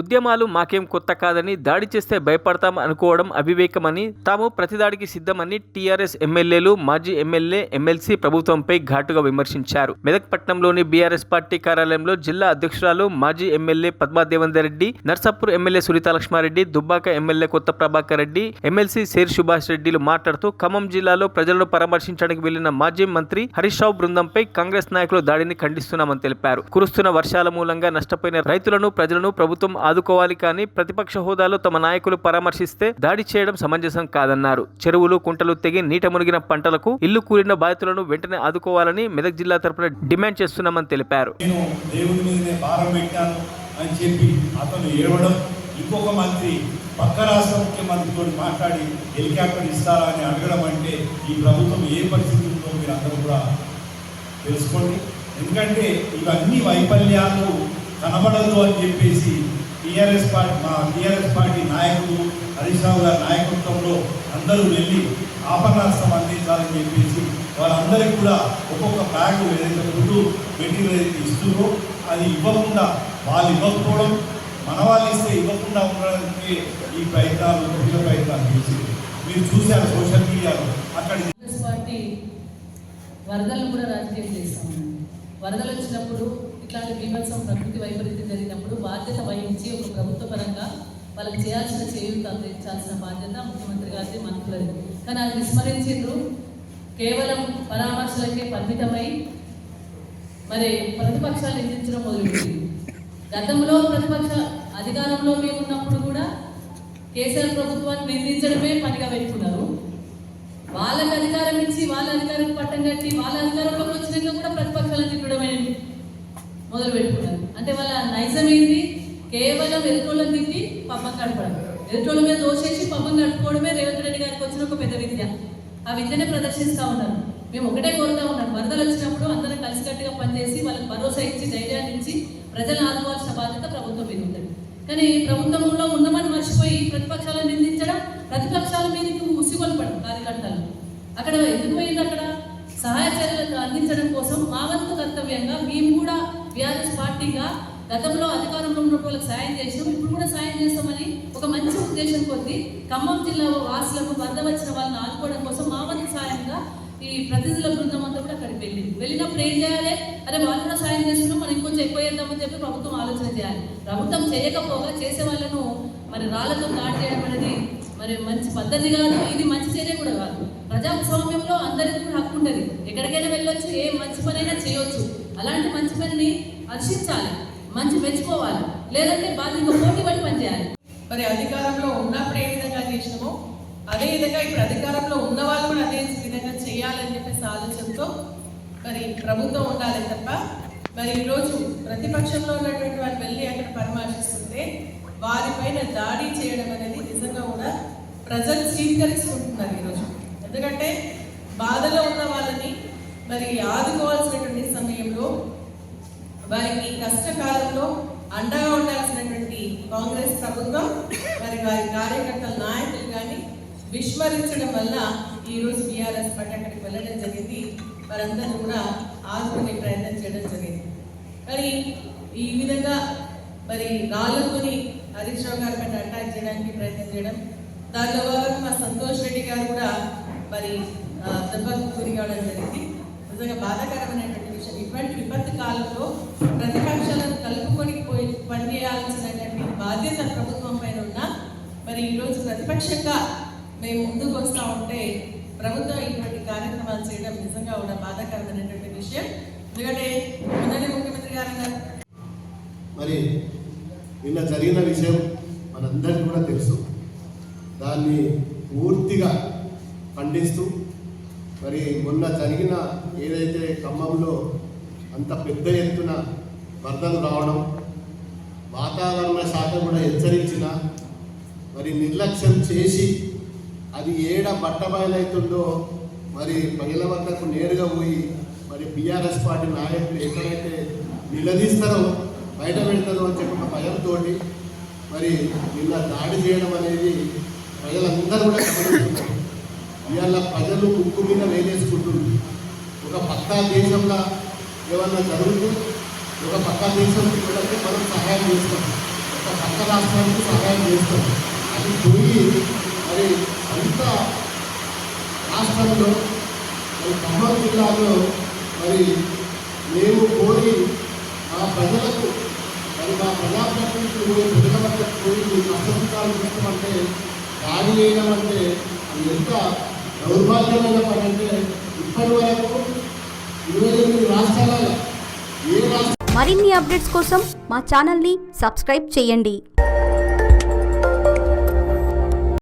ఉద్యమాలు మాకేం కొత్త కాదని, దాడి చేస్తే భయపడతాం అనుకోవడం అవివేకమని, తాము ప్రతిదాడికి సిద్ధమని టీఆర్ఎస్ ఎమ్మెల్యేలు, మాజీ ఎమ్మెల్యే, ఎమ్మెల్సీ ప్రభుత్వంపై ఘాటుగా విమర్శించారు. మెదక్ పట్టణంలోని బీఆర్ఎస్ పార్టీ కార్యాలయంలో జిల్లా అధ్యక్షురాలు, మాజీ MLA Padma Devender Reddy, Narsapur MLA Sunitha Laxma Reddy, Dubbaka MLA Kotha Prabhakar Reddy, MLC Sher Subhash రెడ్డిలు మాట్లాడుతూ ఖమ్మం జిల్లాలో ప్రజలను పరామర్శించడానికి వెళ్లిన మాజీ మంత్రి హరీష్ రావు బృందంపై కాంగ్రెస్ నాయకులు దాడిని ఖండిస్తున్నామని తెలిపారు. కురుస్తున్న వర్షాల మూలంగా నష్టపోయిన రైతులను, ప్రజలను ప్రభుత్వం ఆదుకోవాలి కానీ ప్రతిపక్ష హోదాలో తమ నాయకులు పరామర్శిస్తే దాడి చేయడం సమంజసం కాదన్నారు. చెరువులు, కుంటలు తెగి నీట మునిగిన పంటలకు ఇల్లు కూలిన బాధితులను వెంటనే ఆదుకోవాలని మెదక్ జిల్లా తరపున డిమాండ్ చేస్తున్నామని తెలిపారు. ఇంకొక మంత్రి పక్క రాష్ట్ర ముఖ్యమంత్రితో మాట్లాడి హెలికాప్టర్ ఇస్తారా అని అడగడం అంటే ఈ ప్రభుత్వం ఏ పరిస్థితి ఉందో మీరు అందరూ కూడా తెలుసుకోండి. ఎందుకంటే ఇవన్నీ వైఫల్యాలు కనబడదు అని చెప్పేసి టీఆర్ఎస్ పార్టీ నాయకులు, హరీష్ రావు గారి నాయకత్వంలో అందరూ వెళ్ళి ఆపన్నాస్తం అందించాలని చెప్పేసి వాళ్ళందరికీ కూడా ఒక్కొక్క బ్యాగ్ ఏదైతే ఫుడ్ మెటీరియల్ అయితే ఇస్తుందో అది ఇవ్వకుండా, వాళ్ళు ఇవ్వకపోవడం, మన వాళ్ళు ఇస్తే ఇవ్వకుండా ఉండడానికి ఈ ప్రయత్నాలు చేసి మీరు చూశారు సోషల్ మీడియాలో. అక్కడ పార్టీ వరదలు కూడా రాజకీయం చేస్తామండి. వరదలు వచ్చినప్పుడు, ఇట్లాంటి బీభత్సం ప్రకృతి వైపరీత్యం జరిగినప్పుడు బాధ్యత వహించి ఒక ప్రభుత్వ పరంగా వాళ్ళకి చేయాల్సిన చేయూత అందించాల్సిన బాధ్యత ముఖ్యమంత్రి గారి, మంత్రులది. కానీ అది విస్మరించిండ్రు. కేవలం పరామర్శలకే పరిమితమై మరి ప్రతిపక్షాలు నిందించడం మొదలుపెట్టింది. గతంలో ప్రతిపక్ష అధికారంలో మేము ఉన్నప్పుడు కూడా కేసీఆర్ ప్రభుత్వాన్ని నిందించడమే పనిగా పెట్టుకున్నారు. వాళ్ళకి అధికారం ఇచ్చి, వాళ్ళ అధికారం పట్టం కట్టి, వాళ్ళ అధికారంలోకి వచ్చినాక కూడా ప్రతిపక్షాలను తిట్టడమే మొదలు పెట్టుకున్నారు. అంటే వాళ్ళ నైజం ఏంటి? కేవలం ఎదుటోళ్ళని తిట్టి పబ్బం గడపడం, ఎదుటోళ్ళ మీద దోషేసి పబ్బం గడుపుకోవడమే రేవంత్ రెడ్డి గారికి వచ్చిన ఒక పెద్ద విద్య. ఆ విద్యనే ప్రదర్శిస్తూ ఉన్నారు. మేము ఒకటే కోరుతా ఉన్నాం, వరదలు వచ్చినప్పుడు అందరం కలిసికట్టుగా పనిచేసి వాళ్ళకి భరోసా ఇచ్చి, ధైర్యాన్ని ఇచ్చి ప్రజలను ఆదుకోవాల్సిన బాధ్యత ప్రభుత్వం మీద ఉంటుంది. కానీ ప్రభుత్వంలో ఉన్నామని మర్చిపోయి ప్రతిపక్షాలను నిందించడం, ప్రతిపక్షాల మీదకి ఉసిగొల్పడం కార్యకర్తలు. అక్కడ ఎందుకు పోయింది? అక్కడ సహాయ చర్యలు అందించడం కోసం మా వంతు కర్తవ్యంగా మేము కూడా బీఆర్ఎస్ పార్టీగా గతంలో అధికారంలో ఉన్న వాళ్ళకి సాయం చేసినాం, ఇప్పుడు కూడా సాయం చేస్తామని ఒక మంచి ఉద్దేశం కొద్ది ఖమ్మం జిల్లా వాసులకు వరద వచ్చిన వాళ్ళని ఆదుకోవడం కోసం మా వంతు సాయంగా ఈ ప్రతినిధుల బృందం అంతా కూడా అక్కడికి వెళ్ళినప్పుడు ఏం చేయాలి? అరే వాళ్ళు కూడా సాయం చేస్తున్నాం, మనం ఇంకొంచెం ఎక్కువ చేద్దామని చెప్పి ప్రభుత్వం ఆలోచన చేయాలి. ప్రభుత్వం చేయకపోగా చేసే వాళ్ళను మరి రాళ్లతో దాడి చేయడం అనేది మరి మంచి పద్ధతి కాదు. ఇది మంచి చర్య కూడా కాదు. ప్రజాస్వామ్యంలో అందరికీ కూడా హక్కు ఉంటుంది, ఎక్కడికైనా వెళ్ళొచ్చు, ఏ మంచి పనైనా చేయొచ్చు. అలాంటి మంచి పనిని హర్షించాలి, మంచి మెచ్చుకోవాలి, లేదంటే బాధ్యత పోటీ పడి పనిచేయాలి. మరి అధికారంలో ఉన్నప్పుడు ఏ విధంగా చేసినామో అదే విధంగా ఇప్పుడు అధికారంలో ఉన్న వాళ్ళు కూడా అదే విధంగా చేయాలని చెప్పేసి ఆలోచనతో మరి ప్రభుత్వం ఉండాలి తప్ప మరి ఈరోజు ప్రతిపక్షంలో ఉన్నటువంటి వాళ్ళు వెళ్ళి అక్కడ పరామర్శిస్తుంటే వారిపైన దాడి చేయడం అనేది నిజంగా కూడా ప్రజలు స్వీకరించుకుంటున్నారు ఈరోజు. ఎందుకంటే బాధలో ఉన్న వాళ్ళని మరి ఆదుకోవాల్సినటువంటి సమయంలో, వారికి కష్టకాలంలో అండగా ఉండాల్సినటువంటి కాంగ్రెస్ ప్రభుత్వం మరి వారి కార్యకర్తల నాయకులు కానీ విస్మరించడం వల్ల ఈరోజు బీఆర్ఎస్ పార్టీ అక్కడికి వెళ్ళడం జరిగింది. వారందరూ కూడా ఆదుకునే ప్రయత్నం చేయడం జరిగింది. కానీ ఈ విధంగా మరి రాళ్ళతోని హరీష్ రావు గారి పైన అటాక్ చేయడానికి ప్రయత్నం చేయడం, దానిలో భాగంగా మా సంతోష్ రెడ్డి గారు కూడా మరి దెబ్బకు గురి కావడం జరిగింది. నిజంగా బాధాకరమైనటువంటి విషయం. ఇటువంటి విపత్తు కాలంలో ప్రతిపక్షాలను కలుపుకొని పనిచేయాల్సినటువంటి బాధ్యత ప్రభుత్వం పైన ఉన్న మరి ఈరోజు ప్రతిపక్షంగా మేము ముందుకు వస్తూ ఉంటే ప్రభుత్వం ఇటువంటి కార్యక్రమాలు చేయడం నిజంగా ఉన్న బాధాకరమైనటువంటి విషయం. ఎందుకంటే మొన్ననే ముఖ్యమంత్రి గారు మరి నిన్న జరిగిన విషయం మనందరికీ కూడా తెలుసు. దాన్ని పూర్తిగా ఖండిస్తూ మరి మొన్న జరిగిన ఏదైతే ఖమ్మంలో అంత పెద్ద ఎత్తున వరదలు రావడం, వాతావరణ శాఖ కూడా హెచ్చరించిన మరి నిర్లక్ష్యం చేసి అది ఏడ బట్టబయలవుతుందో మరి మహిళ వద్దకు నేరుగా పోయి మరి బీఆర్ఎస్ పార్టీ నాయకులు ఎక్కడైతే నిలదీస్తారో, బయట పెడతారో అని చెప్పి ఒక భయంతో మరి నిన్న దాడి చేయడం అనేది ప్రజలందరూ కూడా గమనిస్తున్నారు. ఇవాళ ప్రజలు ముక్కు మీద వేలేసుకుంటుంది. ఒక పక్కా దేశంలో ఏమన్నా జరుగుతూ ఒక పక్కా దేశం చూడండి మనం సహాయం చేస్తాం. ఒక పక్క రాష్ట్రానికి సహాయం చేస్తాం. అది పోయి మరి అంత రాష్ట్రంలో మరి ఖమ్మం జిల్లాలో మరి మేము కోరి మా ప్రజలకు మరి మా ప్రజాప్రతినిధులు పోయి ప్రజలకు పోయి కష్టసుఖాలు చూస్తామంటే దాడి చేయడం అంటే అది ఎంత దౌర్భాగ్యమైన పని అంటే ఇప్పటి వరకు 28 రాష్ట్రాలలో ఏ రాష్ట్రం మరిన్ని అప్డేట్స్ కోసం మా ఛానల్ని సబ్స్క్రైబ్ చేయండి.